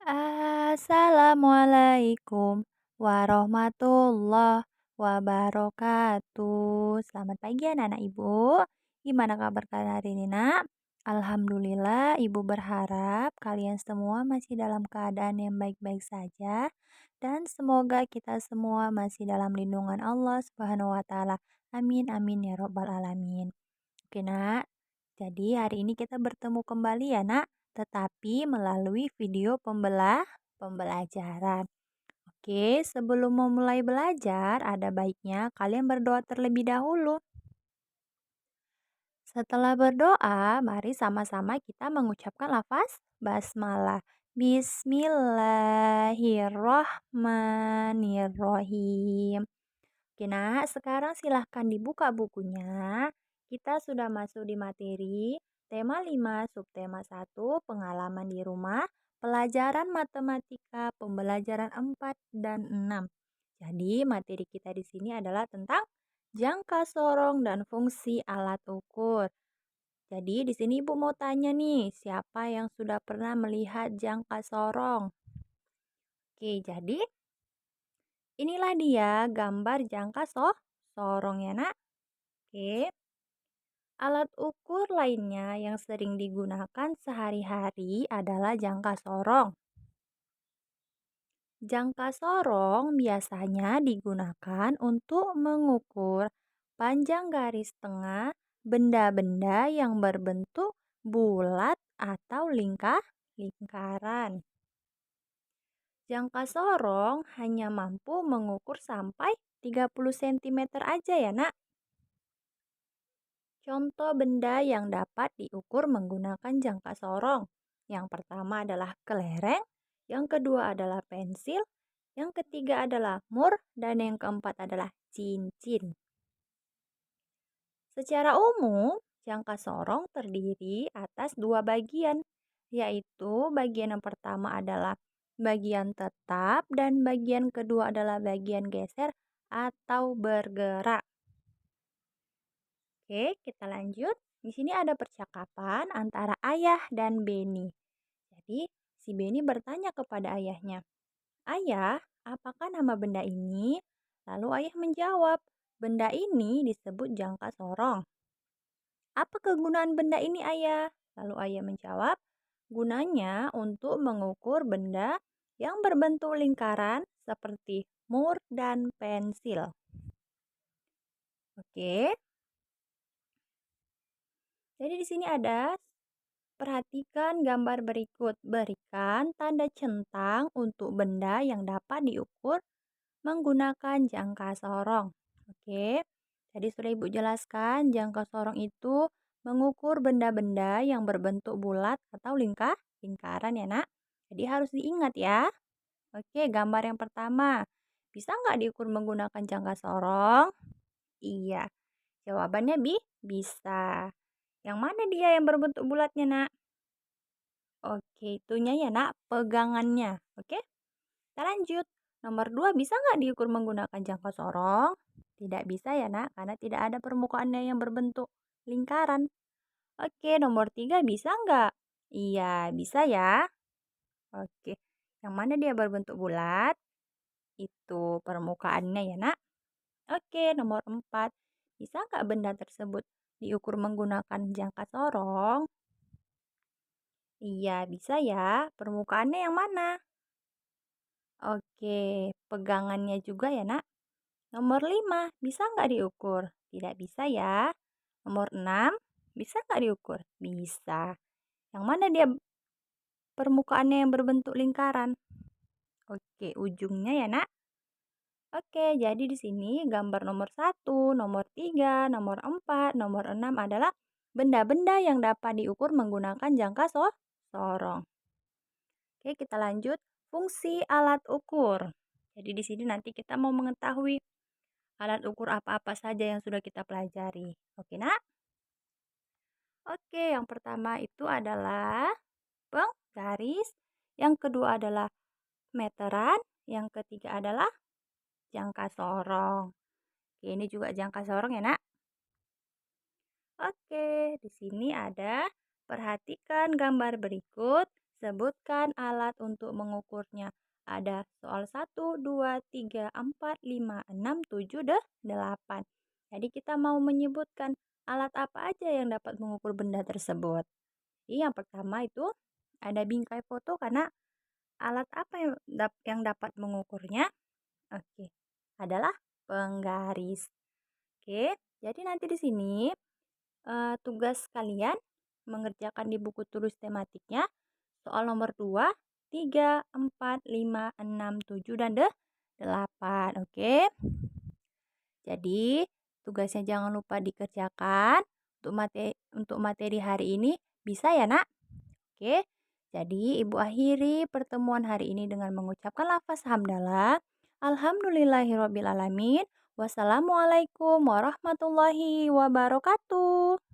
Assalamualaikum warahmatullahi wabarakatuh. Selamat pagi anak-anak ibu. Gimana kabar kalian hari ini nak? Alhamdulillah ibu berharap kalian semua masih dalam keadaan yang baik-baik saja. Dan semoga kita semua masih dalam lindungan Allah Subhanahu wa Ta'ala. Amin, amin ya Robbal 'Alamin. Oke nak, jadi hari ini kita bertemu kembali ya nak, tetapi melalui video pembelajaran. Oke, sebelum memulai belajar, ada baiknya kalian berdoa terlebih dahulu. Setelah berdoa, mari sama-sama kita mengucapkan lafaz basmalah. Bismillahirrohmanirrohim. Oke nak, sekarang silahkan dibuka bukunya. Kita sudah masuk di materi tema 5 subtema 1 pengalaman di rumah, pelajaran matematika, pembelajaran 4 dan 6. Jadi materi kita di sini adalah tentang jangka sorong dan fungsi alat ukur. Jadi di sini Ibu mau tanya nih, siapa yang sudah pernah melihat jangka sorong? Oke, jadi inilah dia gambar jangka sorong ya nak. Oke. Alat ukur lainnya yang sering digunakan sehari-hari adalah jangka sorong. Jangka sorong biasanya digunakan untuk mengukur panjang garis tengah benda-benda yang berbentuk bulat atau lingkaran. Jangka sorong hanya mampu mengukur sampai 30 cm aja ya nak. Contoh benda yang dapat diukur menggunakan jangka sorong. Yang pertama adalah kelereng, yang kedua adalah pensil, yang ketiga adalah mur, dan yang keempat adalah cincin. Secara umum, jangka sorong terdiri atas dua bagian, yaitu bagian yang pertama adalah bagian tetap dan bagian kedua adalah bagian geser atau bergerak. Oke, kita lanjut. Di sini ada percakapan antara ayah dan Beni. Jadi, si Beni bertanya kepada ayahnya, "Ayah, apakah nama benda ini?" Lalu ayah menjawab, "Benda ini disebut jangka sorong." "Apa kegunaan benda ini, ayah?" Lalu ayah menjawab, "Gunanya untuk mengukur benda yang berbentuk lingkaran seperti mur dan pensil." Oke. Jadi di sini ada, perhatikan gambar berikut. Berikan tanda centang untuk benda yang dapat diukur menggunakan jangka sorong. Oke. Jadi sudah Ibu jelaskan, jangka sorong itu mengukur benda-benda yang berbentuk bulat atau lingkaran ya nak. Jadi harus diingat ya. Oke, gambar yang pertama. Bisa nggak diukur menggunakan jangka sorong? Iya. Jawabannya bisa. Yang mana dia yang berbentuk bulatnya, nak? Oke, itunya ya, nak, pegangannya. Oke, kita lanjut. Nomor 2, bisa nggak diukur menggunakan jangka sorong? Tidak bisa ya, nak, karena tidak ada permukaannya yang berbentuk lingkaran. Oke, nomor 3, bisa nggak? Iya, bisa ya. Oke, yang mana dia berbentuk bulat? Itu permukaannya ya, nak. Oke, nomor 4, bisa nggak benda tersebut diukur menggunakan jangka sorong? Iya, bisa ya. Permukaannya yang mana? Oke, pegangannya juga ya, nak. Nomor 5, bisa nggak diukur? Tidak bisa ya. Nomor 6, bisa nggak diukur? Bisa. Yang mana dia permukaannya yang berbentuk lingkaran? Oke, ujungnya ya, nak. Oke, jadi di sini gambar nomor 1, nomor 3, nomor 4, nomor 6 adalah benda-benda yang dapat diukur menggunakan jangka sorong. Oke, kita lanjut. Fungsi alat ukur. Jadi di sini nanti kita mau mengetahui alat ukur apa-apa saja yang sudah kita pelajari. Oke, nak? Oke, yang pertama itu adalah penggaris, yang kedua adalah meteran, yang ketiga adalah jangka sorong. Oke, ini juga jangka sorong ya, nak? Oke, di sini ada, perhatikan gambar berikut. Sebutkan alat untuk mengukurnya. Ada soal 1, 2, 3, 4, 5, 6, 7, 8. Jadi kita mau menyebutkan alat apa aja yang dapat mengukur benda tersebut. Jadi yang pertama itu ada bingkai foto karena alat apa yang dapat mengukurnya? Oke, adalah penggaris. Oke, jadi nanti di sini tugas kalian mengerjakan di buku tulis tematiknya soal nomor 2, 3, 4, 5, 6, 7, dan 8. Oke, jadi tugasnya jangan lupa dikerjakan untuk materi hari ini. Bisa ya, Nak? Oke, jadi Ibu akhiri pertemuan hari ini dengan mengucapkan lafaz hamdalah. Alhamdulillahirobbilalamin. Wassalamualaikum warahmatullahi wabarakatuh.